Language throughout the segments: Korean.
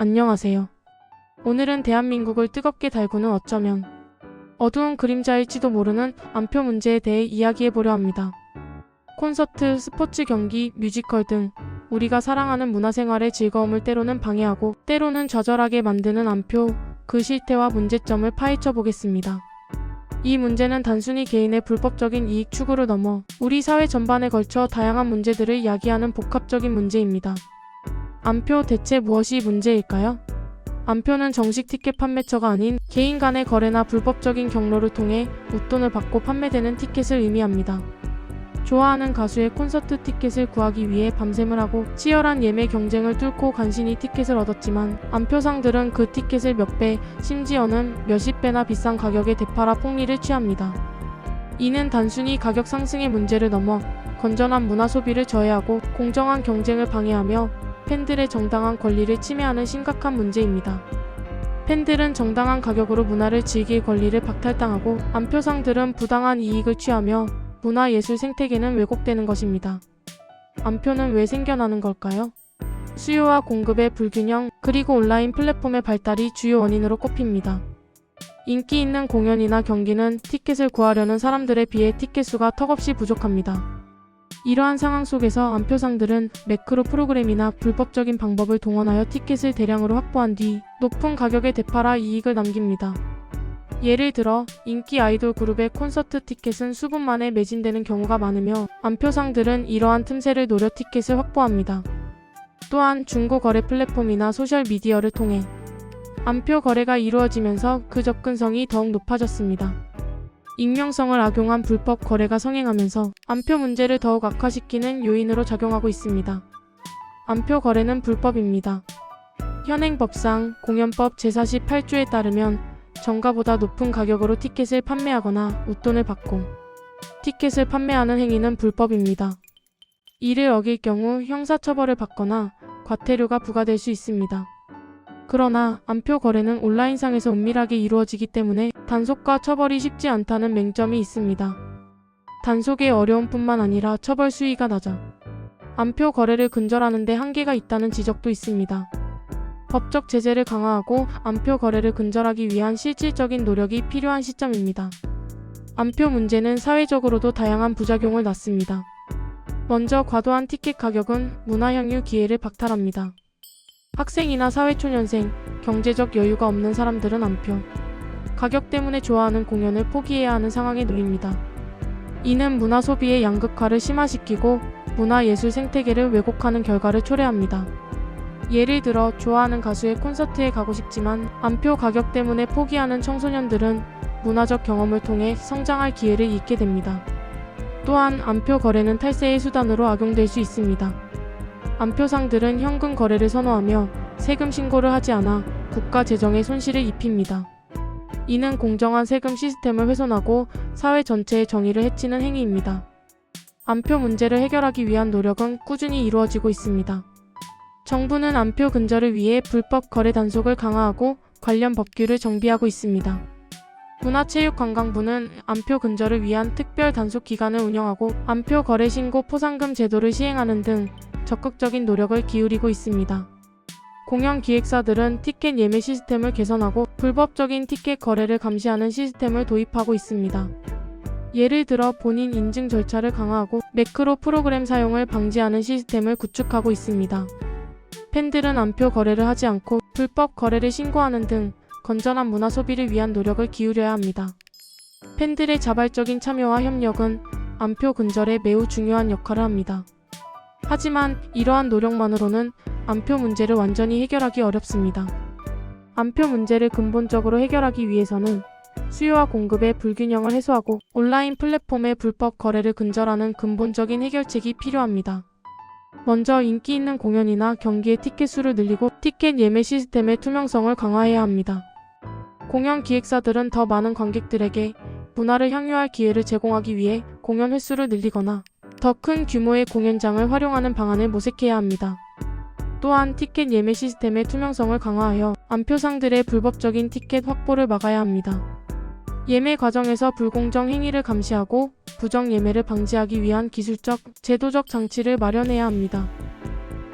안녕하세요. 오늘은 대한민국을 뜨겁게 달구는 어쩌면 어두운 그림자일지도 모르는 안표 문제에 대해 이야기해보려 합니다. 콘서트, 스포츠 경기, 뮤지컬 등 우리가 사랑하는 문화생활의 즐거움을 때로는 방해하고 때로는 좌절하게 만드는 안표, 그 실태와 문제점을 파헤쳐 보겠습니다. 이 문제는 단순히 개인의 불법적인 이익 추구를 넘어 우리 사회 전반에 걸쳐 다양한 문제들을 야기하는 복합적인 문제입니다. 안표, 대체 무엇이 문제일까요? 안표는 정식 티켓 판매처가 아닌 개인 간의 거래나 불법적인 경로를 통해 웃돈을 받고 판매되는 티켓을 의미합니다. 좋아하는 가수의 콘서트 티켓을 구하기 위해 밤샘을 하고 치열한 예매 경쟁을 뚫고 간신히 티켓을 얻었지만 안표상들은 그 티켓을 몇 배, 심지어는 몇십 배나 비싼 가격에 되팔아 폭리를 취합니다. 이는 단순히 가격 상승의 문제를 넘어 건전한 문화 소비를 저해하고 공정한 경쟁을 방해하며 팬들의 정당한 권리를 침해하는 심각한 문제입니다. 팬들은 정당한 가격으로 문화를 즐길 권리를 박탈당하고 안표상들은 부당한 이익을 취하며 문화예술 생태계는 왜곡되는 것입니다. 안표는 왜 생겨나는 걸까요? 수요와 공급의 불균형, 그리고 온라인 플랫폼의 발달이 주요 원인으로 꼽힙니다. 인기 있는 공연이나 경기는 티켓을 구하려는 사람들에 비해 티켓 수가 턱없이 부족합니다. 이러한 상황 속에서 안표상들은 매크로 프로그램이나 불법적인 방법을 동원하여 티켓을 대량으로 확보한 뒤 높은 가격에 되팔아 이익을 남깁니다. 예를 들어 인기 아이돌 그룹의 콘서트 티켓은 수분 만에 매진되는 경우가 많으며 안표상들은 이러한 틈새를 노려 티켓을 확보합니다. 또한 중고 거래 플랫폼이나 소셜미디어를 통해 안표 거래가 이루어지면서 그 접근성이 더욱 높아졌습니다. 익명성을 악용한 불법 거래가 성행하면서 안표 문제를 더욱 악화시키는 요인으로 작용하고 있습니다. 안표 거래는 불법입니다. 현행법상 공연법 제48조에 따르면 정가보다 높은 가격으로 티켓을 판매하거나 웃돈을 받고 티켓을 판매하는 행위는 불법입니다. 이를 어길 경우 형사처벌을 받거나 과태료가 부과될 수 있습니다. 그러나 안표 거래는 온라인상에서 은밀하게 이루어지기 때문에 단속과 처벌이 쉽지 않다는 맹점이 있습니다. 단속의 어려움뿐만 아니라 처벌 수위가 낮아 안표 거래를 근절하는 데 한계가 있다는 지적도 있습니다. 법적 제재를 강화하고 안표 거래를 근절하기 위한 실질적인 노력이 필요한 시점입니다. 안표 문제는 사회적으로도 다양한 부작용을 낳습니다. 먼저 과도한 티켓 가격은 문화 향유 기회를 박탈합니다. 학생이나 사회초년생, 경제적 여유가 없는 사람들은 안표 가격 때문에 좋아하는 공연을 포기해야 하는 상황에 놓입니다. 이는 문화 소비의 양극화를 심화시키고 문화예술 생태계를 왜곡하는 결과를 초래합니다. 예를 들어 좋아하는 가수의 콘서트에 가고 싶지만 안표 가격 때문에 포기하는 청소년들은 문화적 경험을 통해 성장할 기회를 잃게 됩니다. 또한 안표 거래는 탈세의 수단으로 악용될 수 있습니다. 안표상들은 현금 거래를 선호하며 세금 신고를 하지 않아 국가 재정에 손실을 입힙니다. 이는 공정한 세금 시스템을 훼손하고 사회 전체의 정의를 해치는 행위입니다. 안표 문제를 해결하기 위한 노력은 꾸준히 이루어지고 있습니다. 정부는 안표 근절을 위해 불법 거래 단속을 강화하고 관련 법규를 정비하고 있습니다. 문화체육관광부는 안표 근절을 위한 특별 단속 기관을 운영하고 안표 거래 신고 포상금 제도를 시행하는 등 적극적인 노력을 기울이고 있습니다. 공연 기획사들은 티켓 예매 시스템을 개선하고 불법적인 티켓 거래를 감시하는 시스템을 도입하고 있습니다. 예를 들어 본인 인증 절차를 강화하고 매크로 프로그램 사용을 방지하는 시스템을 구축하고 있습니다. 팬들은 안표 거래를 하지 않고 불법 거래를 신고하는 등 건전한 문화 소비를 위한 노력을 기울여야 합니다. 팬들의 자발적인 참여와 협력은 안표 근절에 매우 중요한 역할을 합니다. 하지만 이러한 노력만으로는 안표 문제를 완전히 해결하기 어렵습니다. 안표 문제를 근본적으로 해결하기 위해서는 수요와 공급의 불균형을 해소하고 온라인 플랫폼의 불법 거래를 근절하는 근본적인 해결책이 필요합니다. 먼저 인기 있는 공연이나 경기의 티켓 수를 늘리고 티켓 예매 시스템의 투명성을 강화해야 합니다. 공연 기획사들은 더 많은 관객들에게 문화를 향유할 기회를 제공하기 위해 공연 횟수를 늘리거나 더 큰 규모의 공연장을 활용하는 방안을 모색해야 합니다. 또한 티켓 예매 시스템의 투명성을 강화하여 안표상들의 불법적인 티켓 확보를 막아야 합니다. 예매 과정에서 불공정 행위를 감시하고 부정 예매를 방지하기 위한 기술적, 제도적 장치를 마련해야 합니다.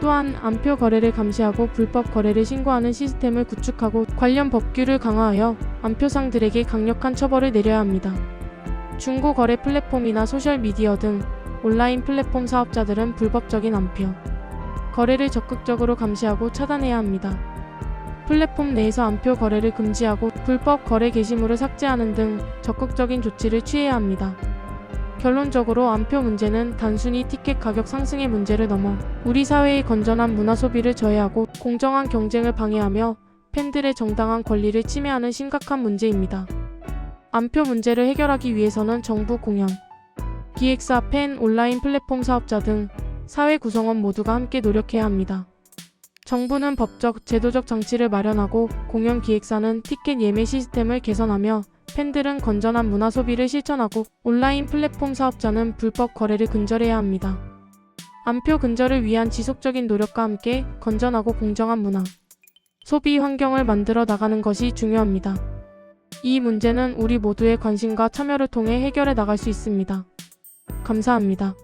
또한 암표 거래를 감시하고 불법 거래를 신고하는 시스템을 구축하고 관련 법규를 강화하여 암표상들에게 강력한 처벌을 내려야 합니다. 중고 거래 플랫폼이나 소셜미디어 등 온라인 플랫폼 사업자들은 불법적인 암표 거래를 적극적으로 감시하고 차단해야 합니다. 플랫폼 내에서 암표 거래를 금지하고 불법 거래 게시물을 삭제하는 등 적극적인 조치를 취해야 합니다. 결론적으로 암표 문제는 단순히 티켓 가격 상승의 문제를 넘어 우리 사회의 건전한 문화 소비를 저해하고 공정한 경쟁을 방해하며 팬들의 정당한 권리를 침해하는 심각한 문제입니다. 암표 문제를 해결하기 위해서는 정부, 공연, 기획사, 팬, 온라인 플랫폼 사업자 등 사회 구성원 모두가 함께 노력해야 합니다. 정부는 법적, 제도적 장치를 마련하고 공연 기획사는 티켓 예매 시스템을 개선하며 팬들은 건전한 문화 소비를 실천하고 온라인 플랫폼 사업자는 불법 거래를 근절해야 합니다. 암표 근절을 위한 지속적인 노력과 함께 건전하고 공정한 문화, 소비 환경을 만들어 나가는 것이 중요합니다. 이 문제는 우리 모두의 관심과 참여를 통해 해결해 나갈 수 있습니다. 감사합니다.